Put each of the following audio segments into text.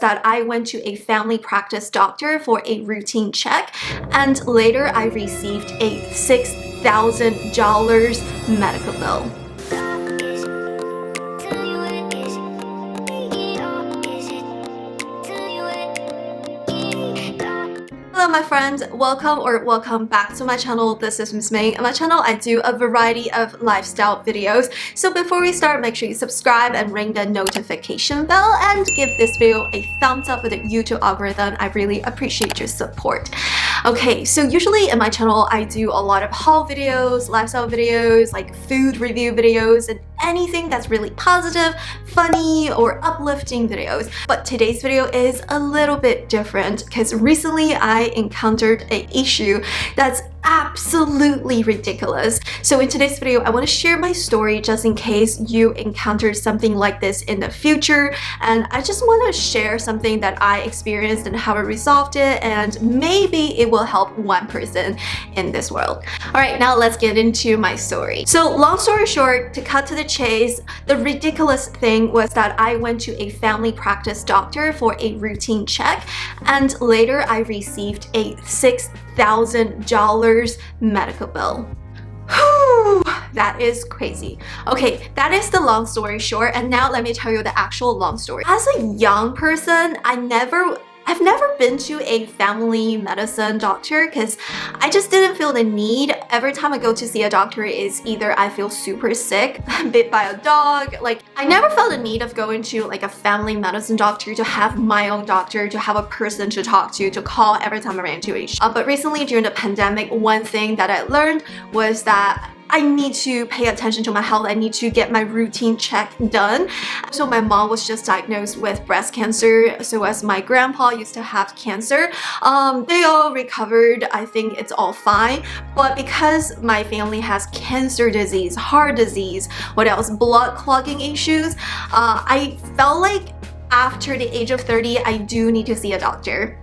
that I went to a family practice doctor for a routine check, and later I received a $6,000 medical bill. Hello my friends, welcome back to my channel. This is Miss Ming. On my channel I do a variety of lifestyle videos. So before we start, make sure you subscribe and ring the notification bell and give this video a thumbs up for the YouTube algorithm. I really appreciate your support. Okay, so usually in my channel I do a lot of haul videos, lifestyle videos, like food review videos, and anything that's really positive, funny, or uplifting videos. But today's video is a little bit different because recently I encountered an issue that's absolutely ridiculous. So in today's video, I want to share my story just in case you encountered something like this in the future. And I just want to share something that I experienced and how I resolved it, and maybe it will help one person in this world. Alright, now let's get into my story. So long story short, to cut to the chase, the ridiculous thing was that I went to a family practice doctor for a routine check, and later I received a $6,000 medical bill. Whew, that is crazy. Okay, that is the long story short, and now let me tell you the actual long story. As a young person, I've never been to a family medicine doctor because I just didn't feel the need. Every time I go to see a doctor is either I feel super sick, bit by a dog. Like, I never felt the need of going to like a family medicine doctor, to have my own doctor, to have a person to talk to call every time I ran into a shop. But recently during the pandemic, one thing that I learned was that I need to pay attention to my health. I need to get my routine check done. So my mom was just diagnosed with breast cancer. So as my grandpa used to have cancer, they all recovered. I think it's all fine. But because my family has cancer disease, heart disease, what else? Blood clogging issues, I felt like after the age of 30, I do need to see a doctor.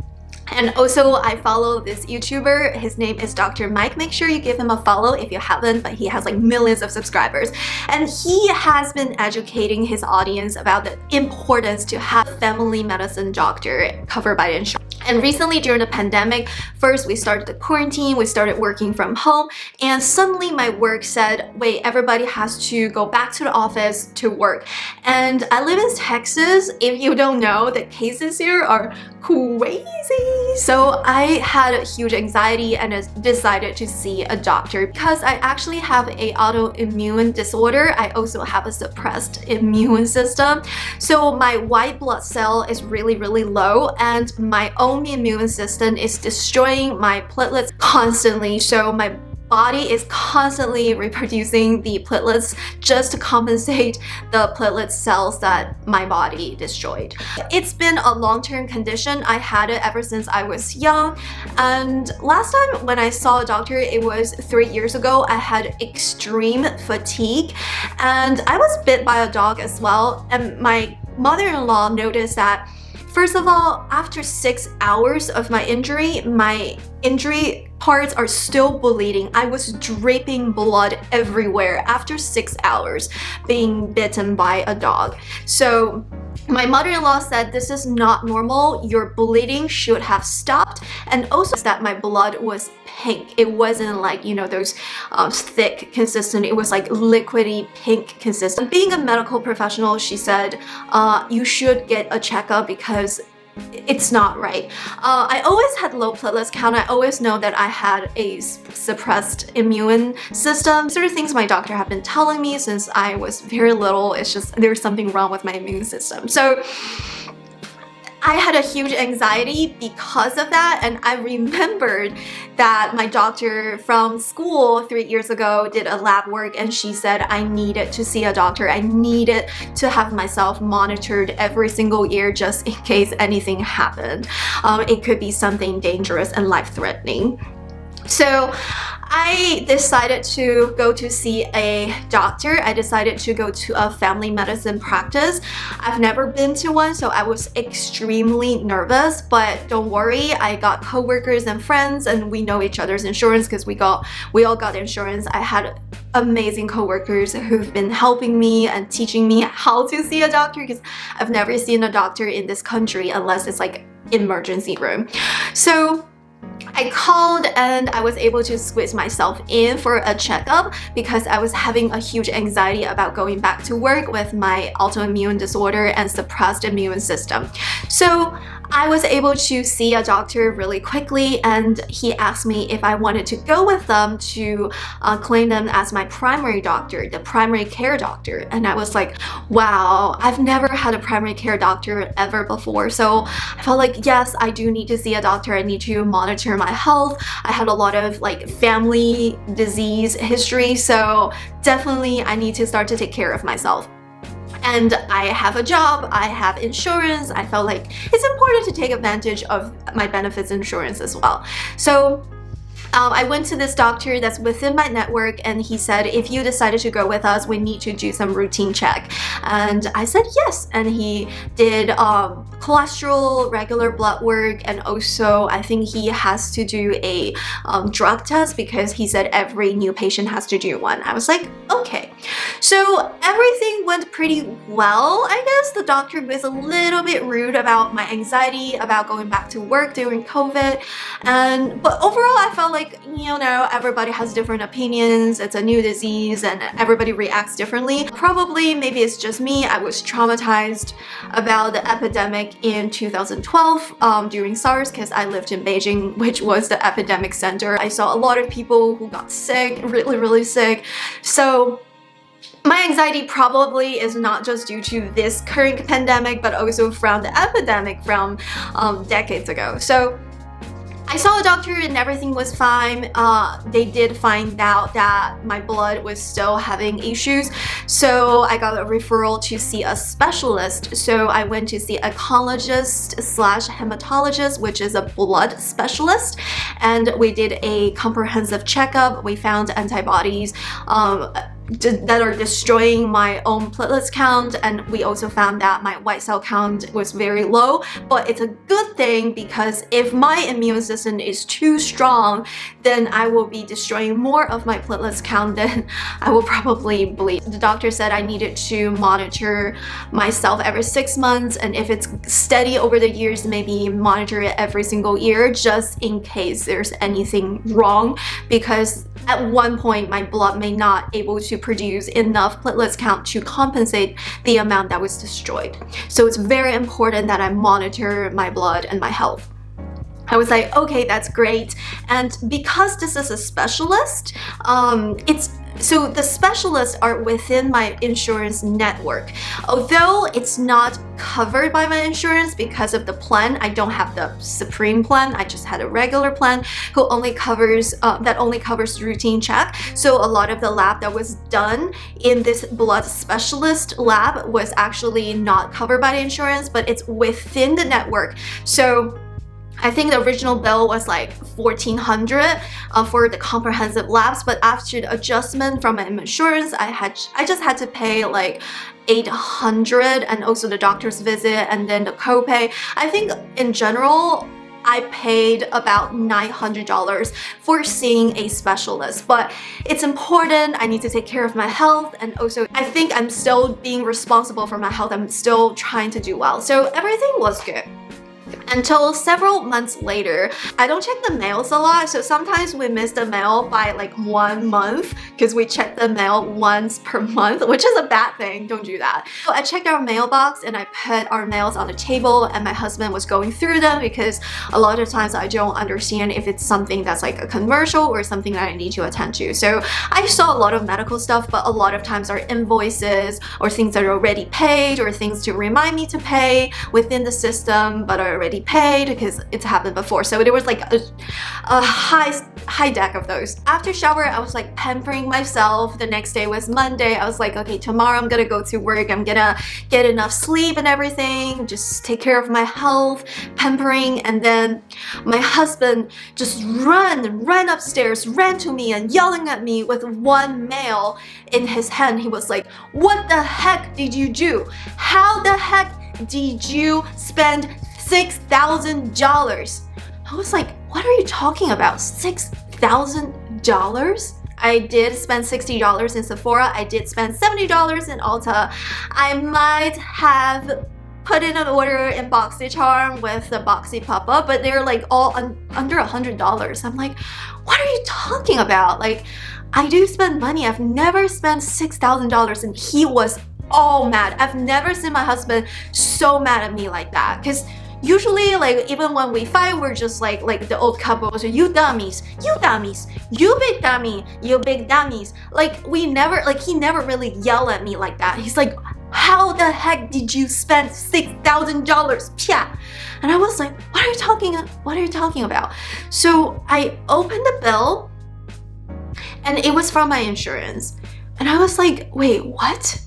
And also, I follow this YouTuber. His name is Dr. Mike. Make sure you give him a follow if you haven't, but he has like millions of subscribers. And he has been educating his audience about the importance to have a family medicine doctor covered by the insurance. And recently during the pandemic, first we started the quarantine, we started working from home, and suddenly my work said, wait, everybody has to go back to the office to work. And I live in Texas. If you don't know, the cases here are crazy. So I had a huge anxiety and decided to see a doctor because I actually have an autoimmune disorder. I also have a suppressed immune system. So my white blood cell is really low, and my own immune system is destroying my platelets constantly. So my body is constantly reproducing the platelets just to compensate the platelet cells that my body destroyed. It's been a long-term condition. I had it ever since I was young, and last time when I saw a doctor, it was 3 years ago. I had extreme fatigue, and I was bit by a dog as well, and my mother-in-law noticed that, first of all, after 6 hours of my injury parts are still bleeding. I was dripping blood everywhere after 6 hours being bitten by a dog. So my mother-in-law said this is not normal. Your bleeding should have stopped. And also that my blood was pink. It wasn't like, you know, those thick consistent. It was like liquidy pink consistent. Being a medical professional, she said, you should get a checkup because it's not right. I always had low platelets count. I always know that I had a suppressed immune system. Sort of things my doctor have been telling me since I was very little. It's just there's something wrong with my immune system. So I had a huge anxiety because of that, and I remembered that my doctor from school 3 years ago did a lab work, and she said I needed to see a doctor. I needed to have myself monitored every single year just in case anything happened. It could be something dangerous and life-threatening. So I decided to go to see a doctor. I decided to go to a family medicine practice. I've never been to one, so I was extremely nervous, but don't worry, I got coworkers and friends and we know each other's insurance because we all got insurance. I had amazing coworkers who've been helping me and teaching me how to see a doctor because I've never seen a doctor in this country unless it's like emergency room. So I called and I was able to squeeze myself in for a checkup because I was having a huge anxiety about going back to work with my autoimmune disorder and suppressed immune system. So I was able to see a doctor really quickly, and he asked me if I wanted to go with them to claim them as my primary doctor, the primary care doctor. And I was like, wow, I've never had a primary care doctor ever before. So I felt like, yes, I do need to see a doctor. I need to monitor my health. I had a lot of like family disease history, so definitely I need to start to take care of myself. And I have a job, I have insurance. I felt like it's important to take advantage of my benefits insurance as well. So I went to this doctor that's within my network, and he said, if you decided to go with us, we need to do some routine check. And I said yes, and he did cholesterol, regular blood work, and also I think he has to do a drug test because he said every new patient has to do one. I was like, okay. So everything went pretty well, I guess. The doctor was a little bit rude about my anxiety, about going back to work during COVID, but overall I felt like, you know, everybody has different opinions. It's a new disease and everybody reacts differently. Probably, maybe it's just me. I was traumatized about the epidemic in 2012 during SARS because I lived in Beijing, which was the epidemic center. I saw a lot of people who got sick, really sick. So my anxiety probably is not just due to this current pandemic, but also from the epidemic from decades ago. So I saw a doctor and everything was fine. They did find out that my blood was still having issues, so I got a referral to see a specialist. So I went to see a oncologist/hematologist, which is a blood specialist, and we did a comprehensive checkup. We found antibodies that are destroying my own platelets count, and we also found that my white cell count was very low. But it's a good thing because if my immune system is too strong, then I will be destroying more of my platelets count, then I will probably bleed. The doctor said I needed to monitor myself every 6 months, and if it's steady over the years, maybe monitor it every single year just in case there's anything wrong, because at one point my blood may not able to produce enough platelets count to compensate the amount that was destroyed. So it's very important that I monitor my blood and my health. I was like, okay, that's great. And because this is a specialist, so the specialists are within my insurance network. Although it's not covered by my insurance because of the plan, I don't have the Supreme plan. I just had a regular plan who only covers routine check. So a lot of the lab that was done in this blood specialist lab was actually not covered by the insurance, but it's within the network. So I think the original bill was like $1,400 for the comprehensive labs, but after the adjustment from my insurance, I just had to pay like $800, and also the doctor's visit and then the copay. I think in general, I paid about $900 for seeing a specialist, but it's important. I need to take care of my health, and also I think I'm still being responsible for my health. I'm still trying to do well. So everything was good. Until several months later, I don't check the mails a lot, so sometimes we miss the mail by like 1 month because we check the mail once per month, which is a bad thing. Don't do that. So I checked our mailbox and I put our mails on the table, and my husband was going through them because a lot of times I don't understand if it's something that's like a commercial or something that I need to attend to. So I saw a lot of medical stuff, but a lot of times are invoices or things that are already paid or things to remind me to pay within the system but are already paid because it's happened before. So there was like a high deck of those. After shower, I was like pampering myself. The next day was Monday. I was like, okay, tomorrow I'm gonna go to work. I'm gonna get enough sleep and everything, just take care of my health, pampering. And then my husband just ran upstairs, ran to me and yelling at me with one mail in his hand. He was like, what the heck did you do? How the heck did you spend $6,000? I was like, what are you talking about? $6,000? I did spend $60 in Sephora. I did spend $70 in Ulta. I might have put in an order in BoxyCharm with the Boxy Papa, but they're like all under $100. I'm like, what are you talking about? Like, I do spend money. I've never spent $6,000, and he was all mad. I've never seen my husband so mad at me like that, because usually, like, even when we fight, we're just like the old couples, you dummies, you big dummy, you big dummies. Like, we never, like, he never really yelled at me like that. He's like, how the heck did you spend $6,000? Pia. And I was like, what are you talking about? So I opened the bill, and it was from my insurance. And I was like, wait, what?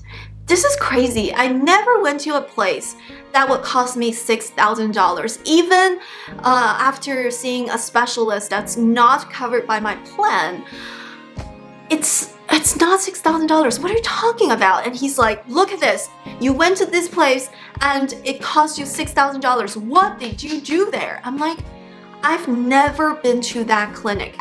This is crazy. I never went to a place that would cost me $6,000. Even after seeing a specialist that's not covered by my plan, it's not $6,000. What are you talking about? And he's like, look at this. You went to this place and it cost you $6,000. What did you do there? I'm like, I've never been to that clinic.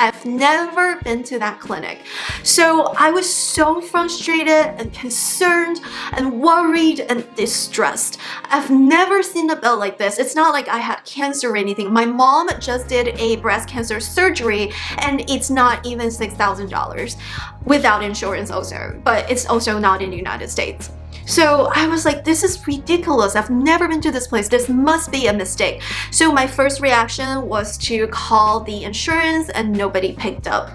So I was so frustrated and concerned and worried and distressed. I've never seen a bill like this. It's not like I had cancer or anything. My mom just did a breast cancer surgery, and it's not even $6,000 without insurance also, but it's also not in the United States. So I was like, this is ridiculous. I've never been to this place. This must be a mistake. So my first reaction was to call the insurance, and nobody picked up.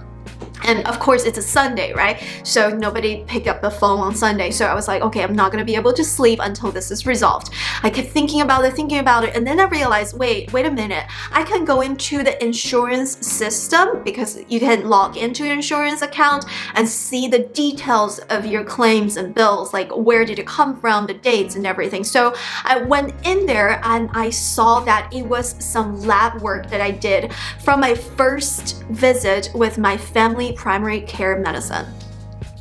And of course, it's a Sunday, right? So nobody picked up the phone on Sunday. So I was like, okay, I'm not gonna be able to sleep until this is resolved. I kept thinking about it, and then I realized, wait a minute. I can go into the insurance system, because you can log into your insurance account and see the details of your claims and bills, like where did it come from, the dates and everything. So I went in there and I saw that it was some lab work that I did from my first visit with my family primary care medicine.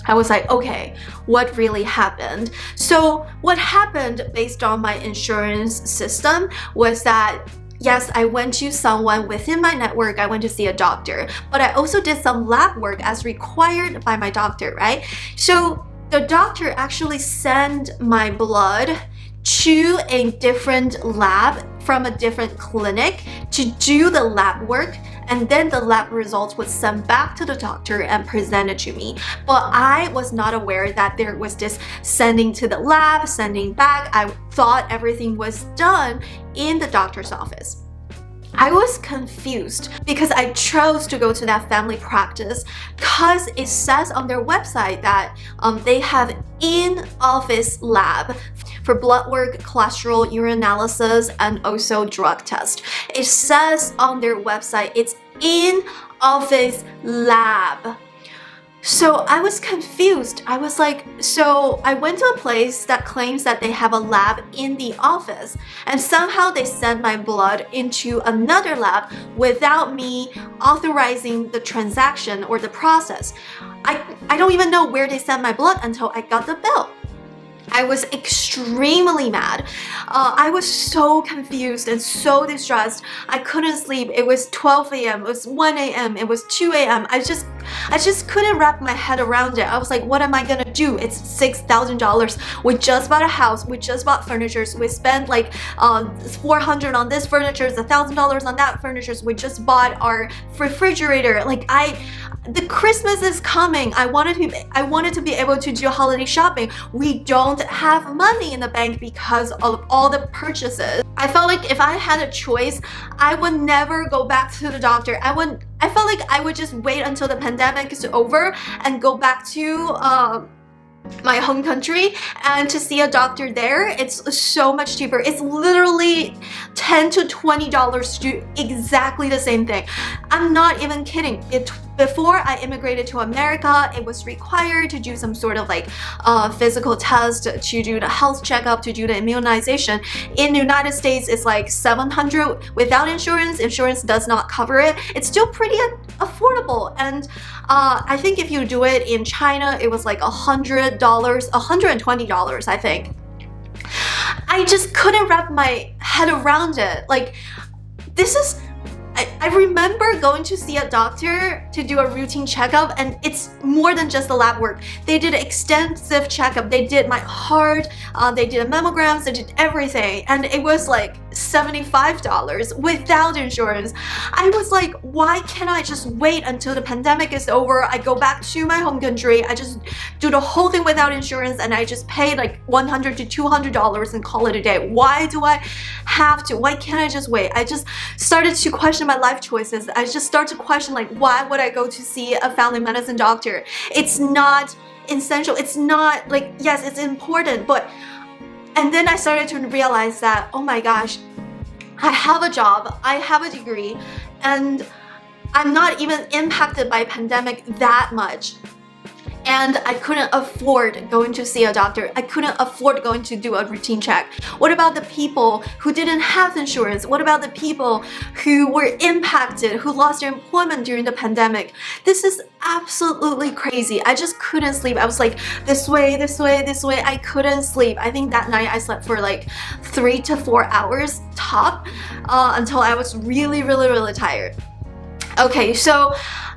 I was like, okay, what really happened? So what happened based on my insurance system was that, yes, I went to someone within my network. I went to see a doctor, but I also did some lab work as required by my doctor, right? So the doctor actually sent my blood to a different lab from a different clinic to do the lab work, and then the lab results was sent back to the doctor and presented to me. But I was not aware that there was this sending to the lab, sending back. I thought everything was done in the doctor's office. I was confused because I chose to go to that family practice because it says on their website that they have in-office lab for blood work, cholesterol, urine analysis, and also drug test. It says on their website it's in-office lab. So I was confused. I was like, so I went to a place that claims that they have a lab in the office, and somehow they sent my blood into another lab without me authorizing the transaction or the process. I don't even know where they sent my blood until I got the bill. I was extremely mad. I was so confused and so distressed. I couldn't sleep. It was 12 a.m. It was 1 a.m. It was 2 a.m. I just couldn't wrap my head around it. I was like, what am I gonna do? It's $6,000. We just bought a house. We just bought furniture. We spent like $400 on this furniture, $1,000 on that furniture. We just bought our refrigerator. Like the Christmas is coming. I wanted to be able to do holiday shopping. We don't have money in the bank because of all the purchases. I felt like if I had a choice, I would never go back to the doctor. I felt like I would just wait until the pandemic is over and go back to my home country and to see a doctor there. It's so much cheaper. It's literally $10 to $20 to do exactly the same thing. I'm not even kidding. Before I immigrated to America, it was required to do some sort of like physical test, to do the health checkup, to do the immunization. In the United States, it's like $700 without insurance. Insurance does not cover it. It's still pretty affordable. And I think if you do it in China, it was like $100, $120, I think. I just couldn't wrap my head around it. Like, this is, I remember going to see a doctor to do a routine checkup, and it's more than just the lab work. They did an extensive checkup. They did my heart, they did mammograms, they did everything, and it was like $75 without insurance. I was like, why can't I just wait until the pandemic is over? I go back to my home country, I just do the whole thing without insurance, and I just pay like $100 to $200 and call it a day. Why do I have to? Why can't I just wait? I just started to question my life choices. I just started to question, like, why would I go to see a family medicine doctor? It's not essential. It's not like, yes, it's important, but, and then I started to realize that, oh my gosh, I have a job, I have a degree, and I'm not even impacted by pandemic that much. And I couldn't afford going to see a doctor. I couldn't afford going to do a routine check. What about the people who didn't have insurance? What about the people who were impacted, who lost their employment during the pandemic? This is absolutely crazy. I just couldn't sleep. I was like, this way, this way, this way. I couldn't sleep. I think that night I slept for like 3 to 4 hours top until I was really, really, really tired. Okay, so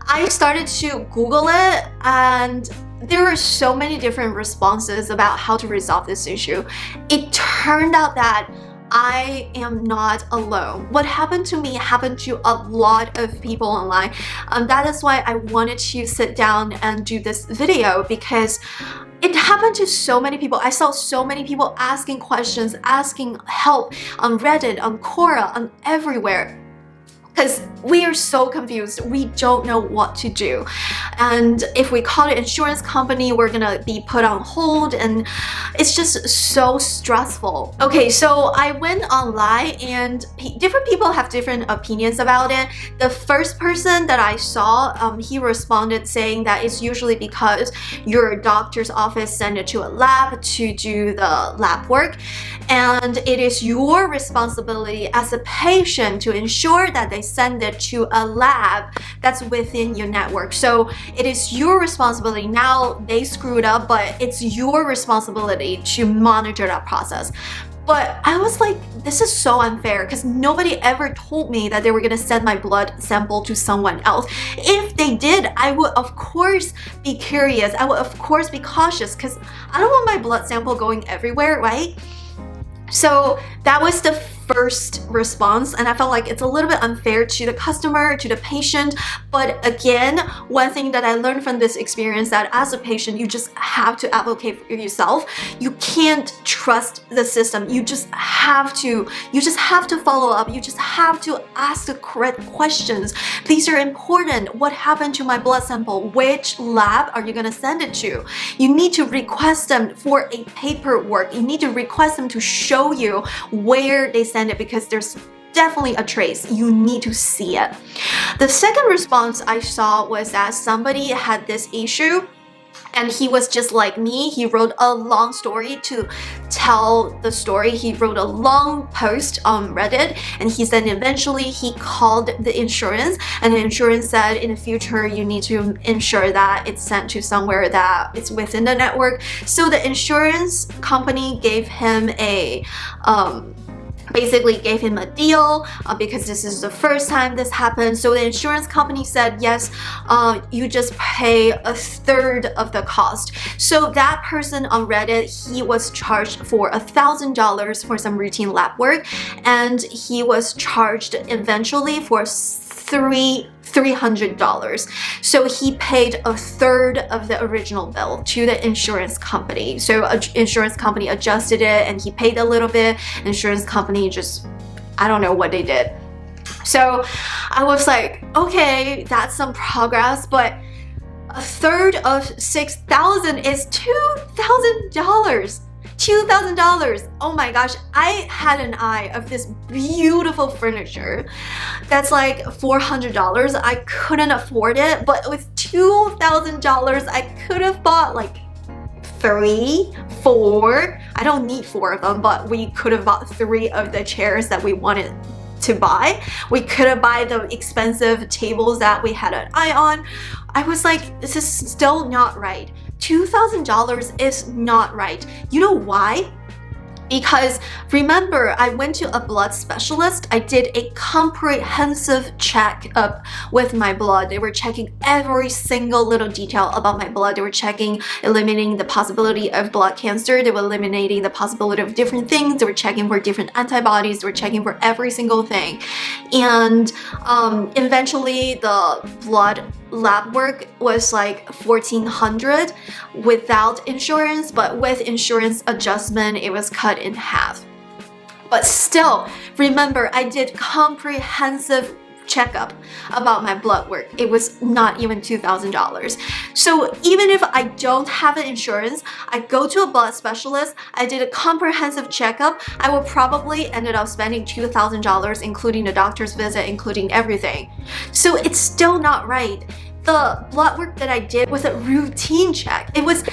I started to Google it, and there were so many different responses about how to resolve this issue. It turned out that I am not alone. What happened to me happened to a lot of people online. That is why I wanted to sit down and do this video, because it happened to so many people. I saw so many people asking questions, asking help on Reddit, on Quora, on everywhere. Because we are so confused, we don't know what to do. And if we call an insurance company, we're gonna be put on hold, and it's just so stressful. Okay, so I went online, and different people have different opinions about it. The first person that I saw, he responded saying that it's usually because your doctor's office sent it to a lab to do the lab work, and it is your responsibility as a patient to ensure that they send it to a lab that's within your network. So it is your responsibility. Now they screwed up, but it's your responsibility to monitor that process. But I was like, this is so unfair, because nobody ever told me that they were gonna send my blood sample to someone else. If they did, I would of course be curious. I would of course be cautious, because I don't want my blood sample going everywhere, right? So that was the first response, and I felt like it's a little bit unfair to the customer, to the patient. But again, one thing that I learned from this experience, that as a patient, you just have to advocate for yourself. You can't trust the system. You just have to follow up. You just have to ask the correct questions. These are important. What happened to my blood sample? Which lab are you gonna send it to? You need to request them for a paperwork. You need to request them to show you where they send it, because there's definitely a trace. You need to see it. The second response I saw was that somebody had this issue, and he was just like me. He wrote a long story to tell the story. He wrote a long post on Reddit, and he said eventually he called the insurance, and the insurance said in the future you need to ensure that it's sent to somewhere that it's within the network. So the insurance company gave him a basically gave him a deal because this is the first time this happened. So the insurance company said, yes, you just pay a third of the cost. So that person on Reddit, he was charged for $1,000 for some routine lab work, and he was charged eventually for $300. So he paid a third of the original bill to the insurance company. So insurance company adjusted it, and he paid a little bit. Insurance company just, I don't know what they did. So I was like, okay, that's some progress, but a third of $6,000 is $2,000. $2,000. Oh my gosh, I had an eye of this beautiful furniture that's like $400. I couldn't afford it, but with $2,000, I could have bought like 3, 4. I don't need 4 of them, but we could have bought 3 of the chairs that we wanted to buy. We could have bought the expensive tables that we had an eye on. I was like, this is still not right. $2,000 is not right. You know why? Because remember, I went to a blood specialist. I did a comprehensive checkup with my blood. They were checking every single little detail about my blood. They were checking, eliminating the possibility of blood cancer. They were eliminating the possibility of different things. They were checking for different antibodies. They were checking for every single thing. And eventually the blood lab work was like $1,400 without insurance, but with insurance adjustment, it was cut in half. But still, remember, I did comprehensive checkup about my blood work. It was not even $2,000. So even if I don't have an insurance, I go to a blood specialist, I did a comprehensive checkup, I will probably ended up spending $2,000, including the doctor's visit, including everything. So it's still not right. The blood work that I did was a routine check. It was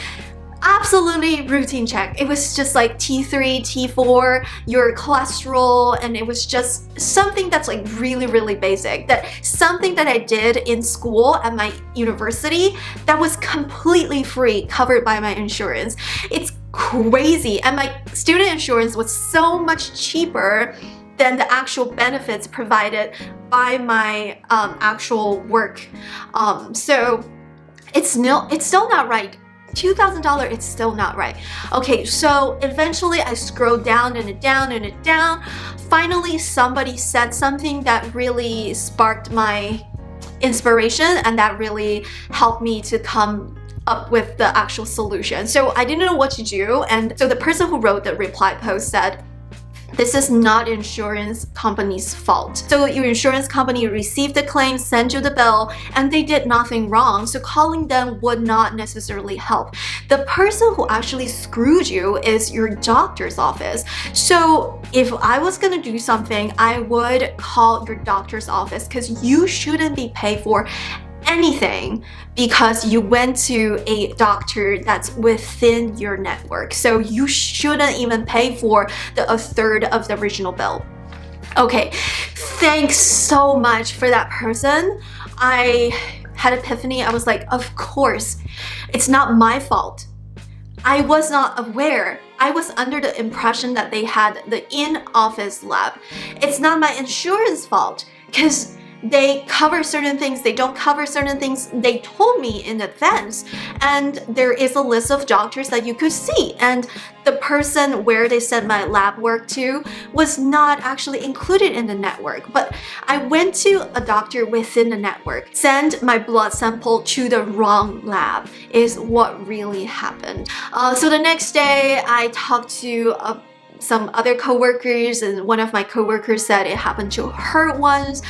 absolutely routine check. It was just like T3, T4, your cholesterol, and it was just something that's like really, really basic. That something that I did in school at my university that was completely free, covered by my insurance. It's crazy. And my student insurance was so much cheaper than the actual benefits provided by my actual work. So it's still not right. $2,000, it's still not right. Okay, so eventually I scrolled down and down and down. Finally, somebody said something that really sparked my inspiration, and that really helped me to come up with the actual solution. So I didn't know what to do, and so the person who wrote the reply post said, this is not insurance company's fault. So your insurance company received the claim, sent you the bill, and they did nothing wrong. So calling them would not necessarily help. The person who actually screwed you is your doctor's office. So if I was gonna do something, I would call your doctor's office, because you shouldn't be paid for anything because you went to a doctor that's within your network. So you shouldn't even pay for a third of the original bill. Okay, thanks so much for that person. I had epiphany. I was like, of course, it's not my fault. I was not aware. I was under the impression that they had the in-office lab. It's not my insurance fault, because they cover certain things, they don't cover certain things. They told me in advance, and there is a list of doctors that you could see, and the person where they sent my lab work to was not actually included in the network. But I went to a doctor within the network, sent my blood sample to the wrong lab is what really happened. So the next day I talked to some other coworkers, and one of my coworkers said it happened to her once.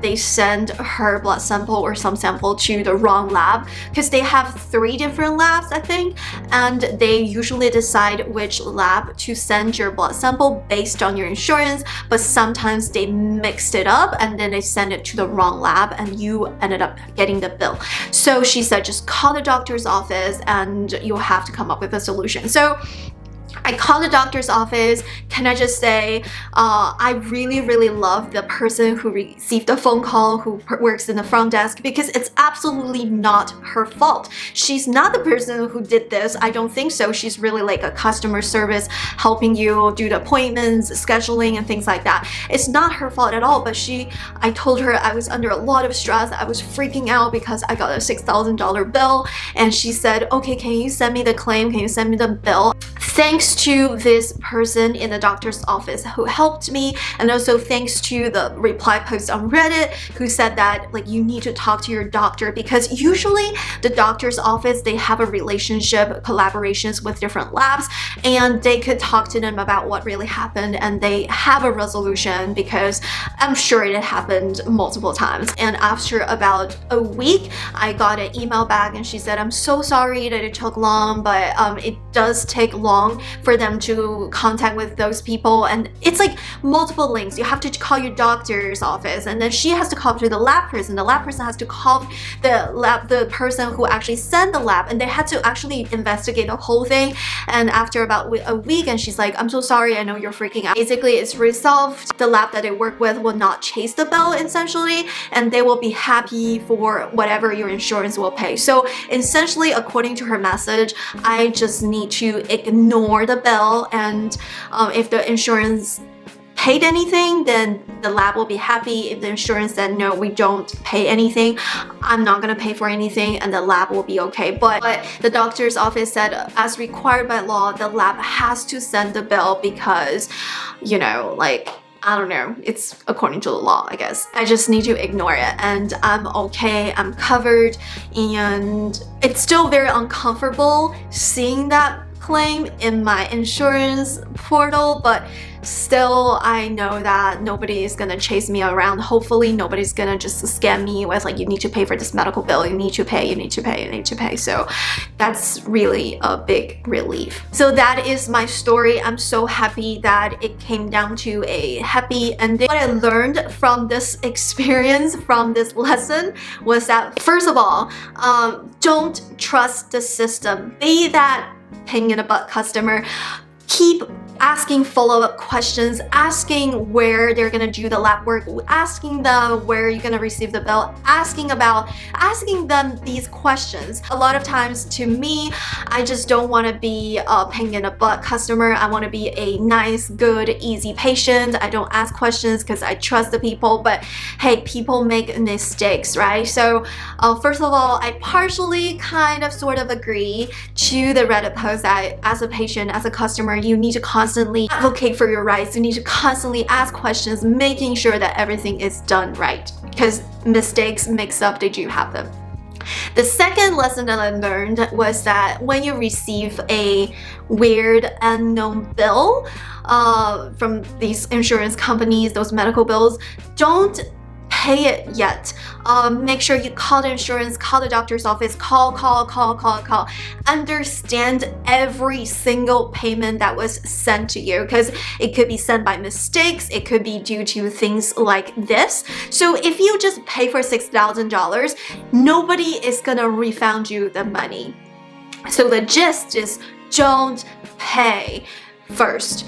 They send her blood sample or some sample to the wrong lab, because they have 3 different labs, I think, and they usually decide which lab to send your blood sample based on your insurance, but sometimes they mixed it up and then they send it to the wrong lab and you ended up getting the bill. So she said, just call the doctor's office and you'll have to come up with a solution. So I called the doctor's office. Can I just say, I really, really love the person who received the phone call, who works in the front desk, because it's absolutely not her fault. She's not the person who did this. I don't think so. She's really like a customer service, helping you do the appointments, scheduling, and things like that. It's not her fault at all, but I told her I was under a lot of stress. I was freaking out because I got a $6,000 bill, and she said, okay, can you send me the claim? Can you send me the bill? Thanks to this person in the doctor's office who helped me, and also thanks to the reply post on Reddit who said that like you need to talk to your doctor, because usually the doctor's office, they have a relationship, collaborations with different labs, and they could talk to them about what really happened and they have a resolution, because I'm sure it happened multiple times. And after about a week, I got an email back and she said, I'm so sorry that it took long, but it does take long for them to contact with those people, and it's like multiple links. You have to call your doctor's office, and then she has to call to the lab person. The lab person has to call the person who actually sent the lab, and they had to actually investigate the whole thing. And after about a week, and she's like, I'm so sorry, I know you're freaking out. Basically, it's resolved. The lab that they work with will not chase the bill essentially, and they will be happy for whatever your insurance will pay. So essentially, according to her message, I just need to ignore the bill, and if the insurance paid anything, then the lab will be happy. If the insurance said no, we don't pay anything, I'm not gonna pay for anything, and the lab will be okay. But the doctor's office said, as required by law, the lab has to send the bill because, you know, like, I don't know, it's according to the law, I guess. I just need to ignore it, and I'm okay, I'm covered. And it's still very uncomfortable seeing that claim in my insurance portal, but still, I know that nobody is gonna chase me around. Hopefully nobody's gonna just scam me with like, you need to pay for this medical bill, you need to pay, you need to pay, you need to pay. So that's really a big relief. So that is my story. I'm so happy that it came down to a happy ending. What I learned from this experience, from this lesson, was that first of all, don't trust the system. Be that pain in the butt customer. Keep asking follow-up questions, asking where they're gonna do the lab work, asking them where you're gonna receive the bill, asking them these questions. A lot of times, to me, I just don't want to be a pain in the butt customer. I want to be a nice, good, easy patient. I don't ask questions because I trust the people, but hey, people make mistakes, right? So first of all, I partially kind of sort of agree to the Reddit post that as a patient, as a customer, you need to constantly advocate for your rights. You need to constantly ask questions, making sure that everything is done right, because mistakes, mix-up, they do happen. The second lesson that I learned was that when you receive a weird unknown bill from these insurance companies, those medical bills, don't pay it yet. Make sure you call the insurance, call the doctor's office, call. Understand every single payment that was sent to you, because it could be sent by mistakes, it could be due to things like this. So if you just pay for $6,000, nobody is gonna refund you the money. So the gist is, don't pay. First,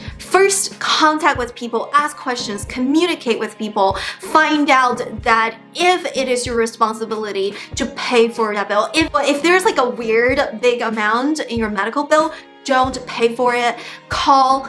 contact with people, ask questions, communicate with people, find out that if it is your responsibility to pay for that bill. If there's like a weird big amount in your medical bill, don't pay for it. Call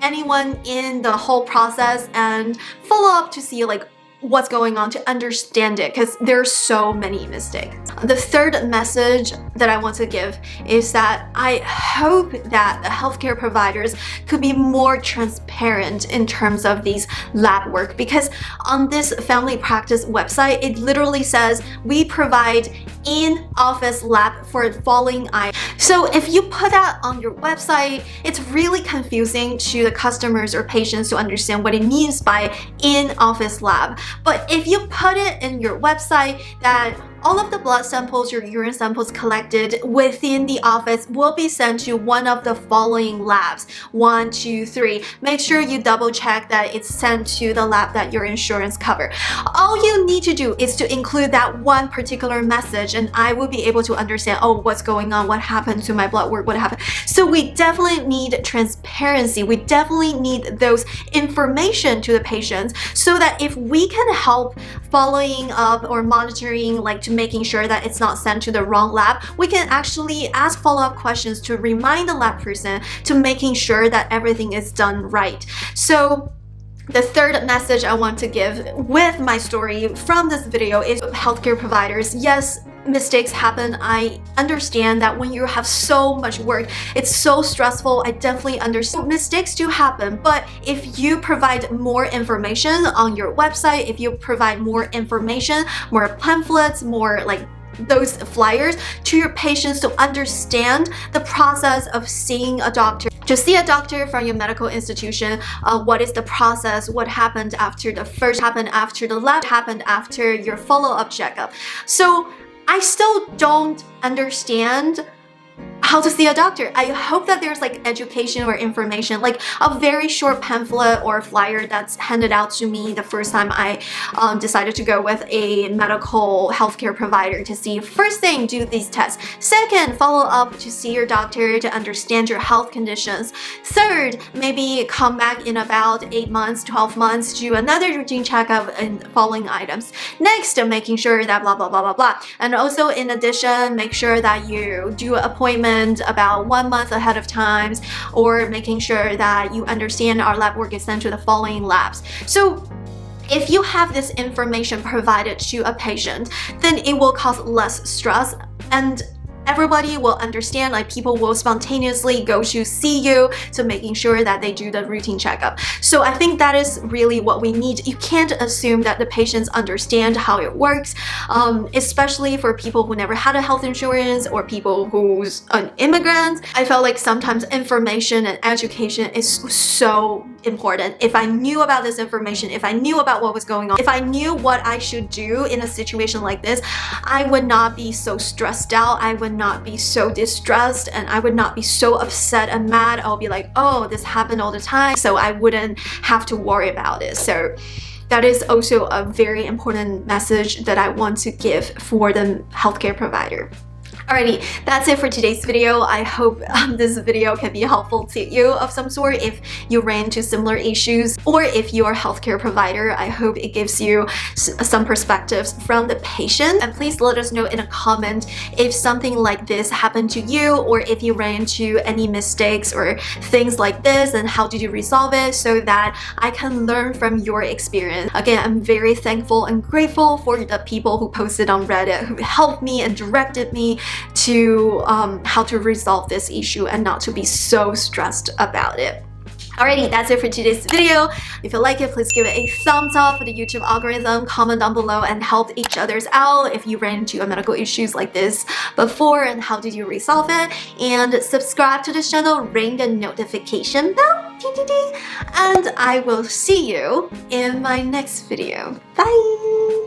anyone in the whole process and follow up to see like what's going on, to understand it, because there's so many mistakes. The third message that I want to give is that I hope that the healthcare providers could be more transparent in terms of these lab work, because on this family practice website, it literally says we provide in-office lab for falling eye. So if you put that on your website, it's really confusing to the customers or patients to understand what it means by in-office lab. But if you put it in your website that all of the blood samples or urine samples collected within the office will be sent to one of the following labs. 1, 2, 3. Make sure you double check that it's sent to the lab that your insurance covers. All you need to do is to include that one particular message, and I will be able to understand, oh, what's going on, what happened to my blood work, what happened. So we definitely need transparency. We definitely need those information to the patients, so that if we can help following up or monitoring, like to making sure that it's not sent to the wrong lab, we can actually ask follow-up questions to remind the lab person to making sure that everything is done right. So the third message I want to give with my story from this video is healthcare providers. Yes, mistakes happen. I understand that when you have so much work, it's so stressful. I definitely understand. Mistakes do happen, but if you provide more information on your website, if you provide more information, more pamphlets, more like those flyers to your patients to understand the process of seeing a doctor. To see a doctor from your medical institution, what is the process, what happened after the first, happened after the lab, happened after your follow-up checkup. So I still don't understand how to see a doctor. I hope that there's like education or information, like a very short pamphlet or flyer that's handed out to me the first time I decided to go with a medical healthcare provider to see. First thing, do these tests. Second, follow up to see your doctor to understand your health conditions. Third, maybe come back in about 8 months, 12 months, do another routine checkup and following items. Next, making sure that blah, blah, blah, blah, blah. And also in addition, make sure that you do an appointment about 1 month ahead of time, or making sure that you understand our lab work is sent to the following labs. So if you have this information provided to a patient, then it will cause less stress, and everybody will understand, like people will spontaneously go to see you, to making sure that they do the routine checkup. So I think that is really what we need. You can't assume that the patients understand how it works, especially for people who never had a health insurance or people who's an immigrant. I felt like sometimes information and education is so important. If I knew about this information, if I knew about what was going on, if I knew what I should do in a situation like this, I would not be so stressed out. I would not be so distressed, and I would not be so upset and mad. I'll be like, oh, this happened all the time, so I wouldn't have to worry about it. So that is also a very important message that I want to give for the healthcare provider. Alrighty, that's it for today's video. I hope this video can be helpful to you of some sort if you ran into similar issues, or if you're a healthcare provider. I hope it gives you some perspectives from the patient. And please let us know in a comment if something like this happened to you, or if you ran into any mistakes or things like this, and how did you resolve it, so that I can learn from your experience. Again, I'm very thankful and grateful for the people who posted on Reddit, who helped me and directed me to how to resolve this issue and not to be so stressed about it. Alrighty, that's it for today's video. If you like it, please give it a thumbs up for the YouTube algorithm, comment down below, and help each other's out if you ran into medical issues like this before and how did you resolve it. And subscribe to this channel, ring the notification bell, and I will see you in my next video. Bye!